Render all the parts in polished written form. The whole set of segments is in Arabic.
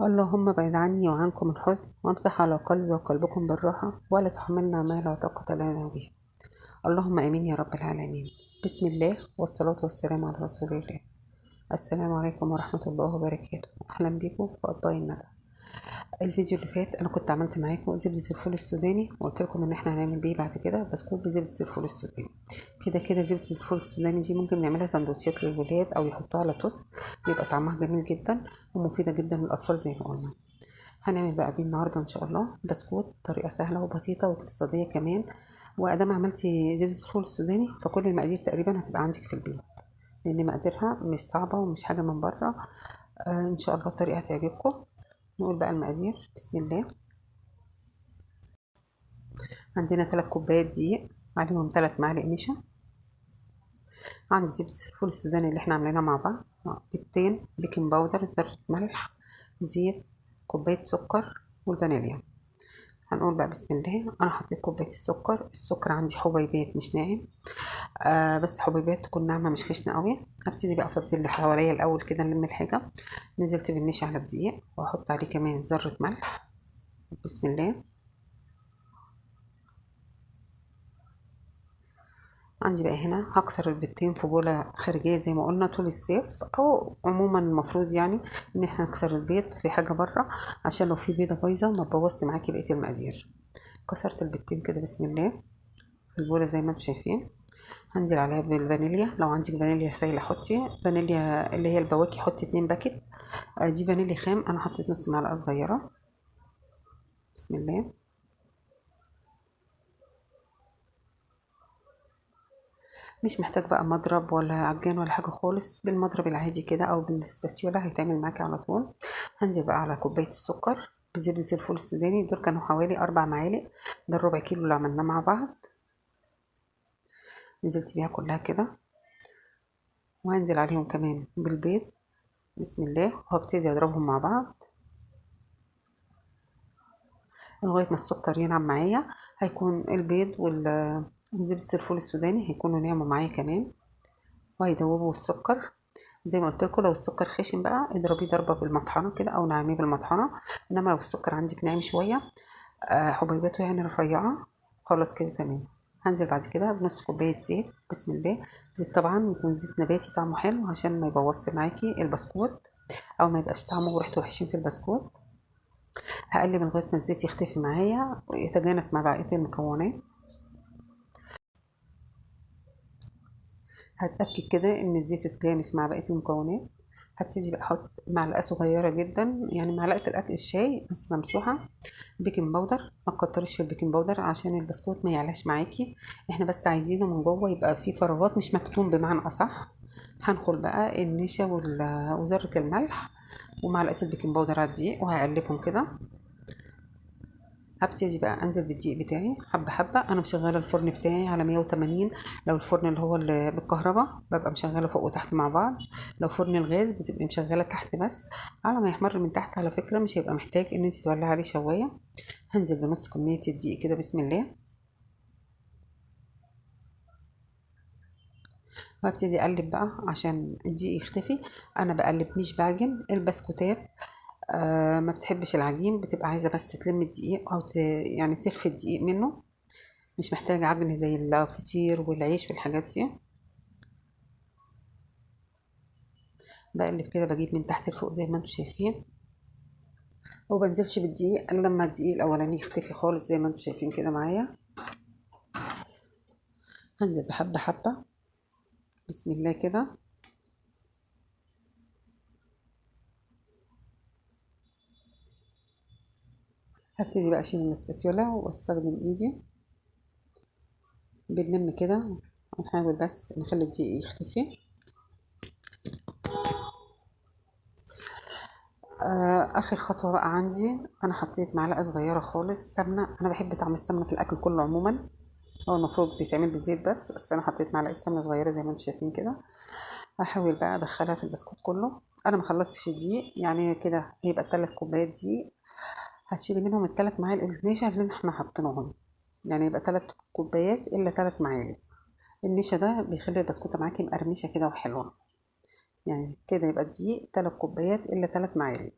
اللهم بعد عني وعنكم الحزن وامسح على قلبي وقلبكم بالراحة ولا تحملنا ما لا طاقة لنا به. اللهم امين يا رب العالمين. بسم الله والصلاة والسلام على رسول الله. السلام عليكم ورحمة الله وبركاته. اهلا بكم في اطباق الندى. الفيديو اللي فات انا كنت عملت معاكم زبدة الفول السوداني وقلت لكم ان احنا هنعمل بيه بعد كده بسكوت بزبدة الفول السوداني. كده زبدة الفول السوداني دي ممكن نعملها سندوتشات للولاد او يحطوها على توست، بيبقى طعمها جميل جدا ومفيدة جدا للاطفال زي ما قلنا. هنعمل بقى بيه النهارده ان شاء الله بسكوت طريقه سهله وبسيطه واقتصاديه كمان. وادام عملتي زبدة الفول السوداني فكل المقادير تقريبا هتبقى عندك في البيت، لان مقاديرها مش صعبه ومش حاجه من بره. ان شاء الله الطريقه هتعجبكم. نقول بقى المقادير. بسم الله. عندنا 3 كوبايات دقيق، عليهم 3 معالق نشا. عندي زبدة الفول السوداني اللي احنا عاملينها مع بعض، بيضتين، بيكنج باودر، ذرة ملح، زيت، كوباية سكر، والفانيليا. هنقول بقى بسم الله. انا حطيت كوبايه السكر عندي حبيبات مش ناعم، بس حبيبات تكون ناعمه مش خشنه قوي. هبتدي بقى افضي اللي حواليا الاول كده نلم الحاجه. نزلت بالنشا على الدقيق واحط عليه كمان ذره ملح. بسم الله. عندي بقى هنا هكسر البيضتين في بوله خارجيه زي ما قلنا طول الصيف، او عموما المفروض يعني ان احنا نكسر البيض في حاجه بره عشان لو في بيضه بايظه ما تبوظش معاكي بقيه المقادير. كسرت البيضتين كده بسم الله في البوله زي ما انتم شايفين. هنزل عليها بالفانيليا، لو عندك فانيليا سايله حطي فانيليا اللي هي البواكي، حطي 2 باكت. دي فانيليا خام، انا حطيت نص معلقه صغيره. بسم الله. مش محتاج بقى مضرب ولا عجان ولا حاجه خالص، بالمضرب العادي كده او بالسباتيولا هيتعمل معاكي على طول. هنزل بقى على كوبايه السكر بزبدة الفول السوداني، دول كانوا حوالي 4 معالق، ده الربع كيلو اللي عملناه مع بعض. نزلت بيها كلها كده، وهنزل عليهم كمان بالبيض. بسم الله. وهبتدي اضربهم مع بعض لغاية ما السكر ينعم معايا. هيكون البيض وزبدة الفول السوداني هيكونوا نعموا معايا كمان وهيدوبوا السكر. زي ما قلت لكم، لو السكر خشن بقى اضربيه ضربة بالمطحنة كده او نعميه بالمطحنة، انما لو السكر عندك ناعم شوية، حبيباته يعني رفيعة، خلاص كده تمام. هنزل بعد كده بنص كوباية زيت. بسم الله. زيت طبعا يكون زيت نباتي طعمه حلو عشان ما يبوظش معاكي البسكوت او ما يبقاش طعمه وريحته وحشين في البسكوت. هقلب لغايه ما الزيت يختفي معايا ويتجانس مع بقيه المكونات. هتأكد كده ان الزيت اتجانس مع بقيه المكونات. هبتدي بقى احط معلقه صغيره جدا، يعني معلقه الاكل الشاي بس ممسوحه، بيكنج باودر. ما تكترش في البيكنج باودر عشان البسكوت ما يعلاش معاكي، احنا بس عايزينه من جوه يبقى فيه فراغات مش مكتوم بمعنى اصح. هنخل بقى النشا وذره الملح ومعلقه البيكنج باودر على الدقيق وهقلبهم كده. هبتدي بقى انزل بالدقيق بتاعي حبه حبه. انا مشغله الفرن بتاعي على 180، لو الفرن اللي هو اللي بالكهرباء ببقى مشغله فوق وتحت مع بعض، لو فرن الغاز بتبقي مشغله تحت بس. على ما يحمر من تحت على فكره مش هيبقى محتاج ان انت تولعي عليه شوايه. هنزل بنص كميه الدقيق كده بسم الله، وابتدي اقلب بقى عشان الدقيق يختفي. انا بقلب مش بعجن البسكوتات. ما بتحبش العجين، بتبقى عايزه بس تلم الدقيق او يعني تخفي الدقيق منه، مش محتاجة عجن زي الفطير والعيش والحاجات دي. بقلب كده بجيب من تحت لفوق زي ما انتم شايفين، وبنزلش بالدقيق الا لما الدقيق الاولاني يختفي خالص زي ما انتم شايفين كده معايا. هنزل بحبة حبة بسم الله كده. هبتدي بقى اشيل الاسباتيولا واستخدم ايدي، بنلم كده ونحاول بس نخلي الدقيق يختفي. اخر خطوة بقى عندي، انا حطيت معلقة صغيرة خالص سمنة. انا بحب طعم السمنة في الاكل كله عموما، هو المفروض بيتعمل بالزيت بس انا حطيت معلقة سمنة صغيرة زي ما انتم شايفين كده. هحاول بقى ادخلها في البسكوت كله. انا ما خلصتش الدقيق، يعني كده هيبقى 3 كوبايات دقيق، هتشيلي منهم ال3 معالق النشا اللي احنا حاطينهم، يعني يبقى 3 كوبايات الا 3 معالق. النشا ده بيخلي البسكوته معاكي مقرمشه كده وحلوه، يعني كده يبقى الدقيق 3 كوبايات الا 3 معالق.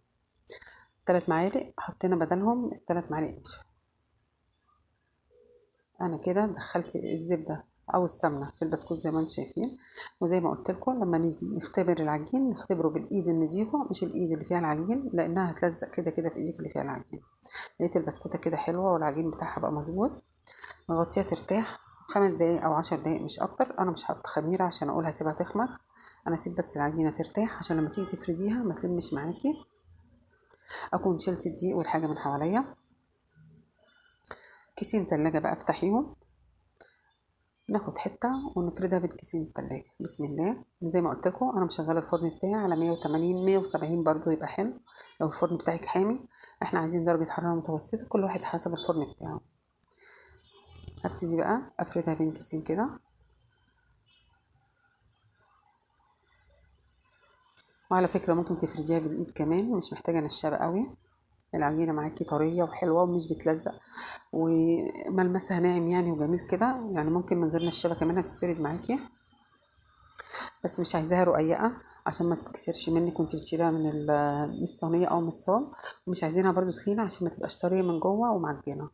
3 معالق حطينا بدلهم 3 معالق نشا. انا كده دخلت الزبده او السمنه في البسكوت زي ما انتم شايفين. وزي ما قلت لكم لما نيجي نختبر العجين نختبره بالايد النظيفه مش الايد اللي فيها العجين، لانها هتلزق كده كده في ايديك اللي فيها العجين. لقيت البسكوته كده حلوه والعجين بتاعها بقى مظبوط، نغطيها ترتاح 5 دقايق او 10 دقايق مش اكتر. انا مش هحط خميره عشان اقول هسيبها تخمر، انا اسيب بس العجينه ترتاح عشان لما تيجي تفرديها ما تلمش معاكي. اكون شلت الدقيق والحاجه من حواليا. كيسين تلاجة بقى افتحيهم، ناخد حته ونفردها بين كيسين التلاجة. بسم الله. زي ما قلت لكم انا مشغله الفرن بتاعي على 180 170 برضو يبقى حلو لو الفرن بتاعك حامي. احنا عايزين درجه حراره متوسطه، كل واحد حسب الفرن بتاعه. هبتدي بقى افردها بين كيسين كده. وعلى فكره ممكن تفرديها بالايد كمان، مش محتاجه نشابه قوي. العجينه معاكي طريه وحلوه ومش بتلزق وملمسها ناعم يعني وجميل كده، يعني ممكن من غير نشابه كمان هتتفرد معاكي. بس مش عايزاها رقيقه عشان ما تتكسرش منك وانت بتشيلها من الصينيه او من الصاج، ومش عايزينها برضو تخينه عشان ما تبقاش طريه من جوه ومعجنه.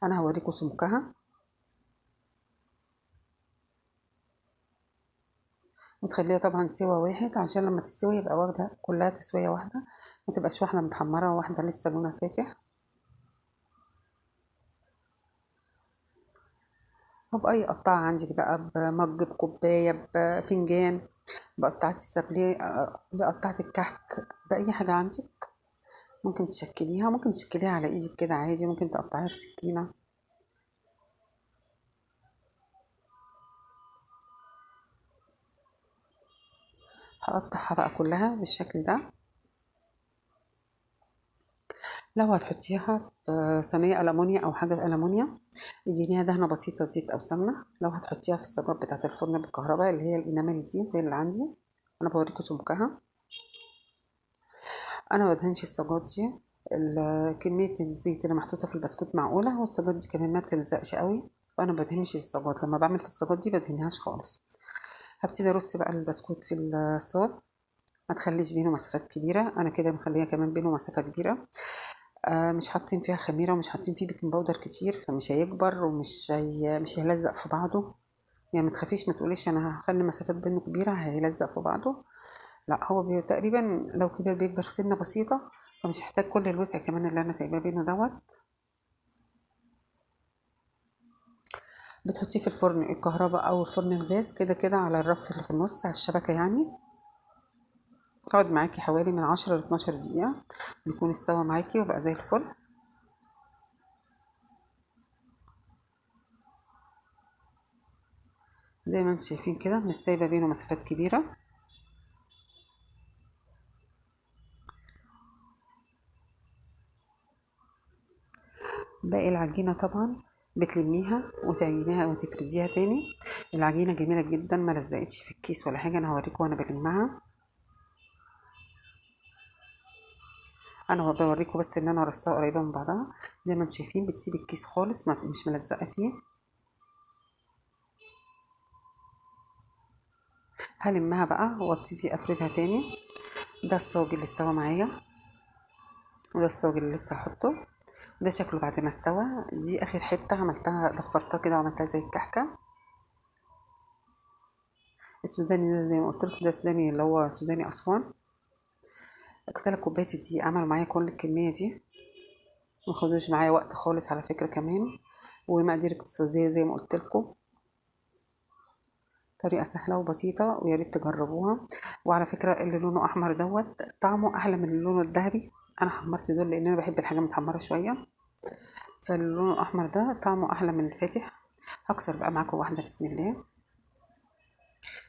انا هوريكم سمكها. وتخليها طبعا سوا واحد عشان لما تستوي يبقى واخده كلها تسويه واحده، ما تبقاش واحده متحمره وواحده لسه لونها فاتح. وبأي قطعة عندك بقى، بمج، بكوباية، بفنجان، بقطعة السابليه، بقطعة الكحك، بأي حاجة عندك ممكن تشكليها. ممكن تشكليها على ايدك كده عادي، ممكن تقطعيها بسكينة. هقطعها بقى كلها بالشكل ده. لو هتحطيها في صينية ألمونيا أو حاجة ألمونيا ادينيها دهنة بسيطة زيت أو سمنة. لو هتحطيها في الصاجات بتاعة الفرن بالكهرباء اللي هي الإنامل دي زي اللي عندي، أنا بوريكم سمكها. أنا مبدهنش الصاجات دي. كمية الزيت اللي محطوطة في البسكوت معقولة، والصاجات دي كمان ما بتلزقش قوي، فأنا مبدهنش الصاجات. لما بعمل في الصاجات دي بدهنهاش خالص. هبتدي أرص بقى البسكوت في الصاج، ما تخليش بينه مسافات كبيرة. أنا كده مخليها كمان بينه مسافة كبيرة. مش حاطين فيها خميره ومش حاطين فيه بيكنج باودر كتير، فمش هيكبر مش هيلزق في بعضه. يعني ما تخافيش، ما تقوليش انا هخلي مسافات بينه كبيره هيلزق في بعضه. لا، هو تقريبا لو كبر بيكبر سنه بسيطه، فمش محتاج كل الوسع كمان اللي انا سايباه بينه دوت. بتحطيه في الفرن الكهرباء او الفرن الغاز كده كده على الرف اللي في النص على الشبكه يعني. تقعد معاكي حوالي من 10 ل 12 دقيقه بيكون استوى معاكي وبقى زي الفل. زي ما انتم شايفين كده مش سايبه بينه مسافات كبيره. باقي العجينة طبعا بتلميها وتعجنيها وتفرديها تاني. العجينة جميلة جدا، ما لزقتش في الكيس ولا حاجة. انا هوريكم وانا بلمها. انا بوريكم بس ان انا رصاها قريبة من بعضها. زي ما انتم شايفين بتسيب الكيس خالص، مش ملزقة فيه. هلمها بقى وابتدي افردها تاني. ده الصاج اللي استوى معايا، وده الصاج اللي لسه هحطه. ده شكله بعد ما استوى. دي اخر حتة عملتها، ضفرتها كده وعملتها زي الكحكة. السوداني ده زي ما قلت لكم ده سوداني اللي هو سوداني اسوان. 3 كوبايات دي عملوا معايا كل الكمية دي، ما خدوش معايا وقت خالص على فكرة كمان. ومقادير اقتصادية زي ما قلت لكم، طريقة سهلة وبسيطة ويا ريت تجربوها. وعلى فكرة اللي لونه احمر دوت طعمه احلى من اللي لونه الذهبي. انا حمرت دول لان انا بحب الحاجة متحمرة شوية، فاللون الاحمر ده طعمه احلى من الفاتح. هكسر بقى معاكم واحدة بسم الله.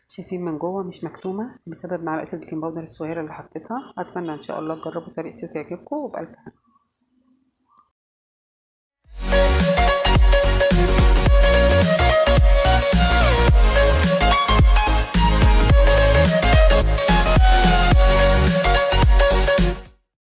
شايفين من جوه مش مكتومة بسبب معلقة البيكنج باودر الصغيرة اللي حطيتها. اتمنى ان شاء الله تجربوا طريقتي وتعجبكم، وبألف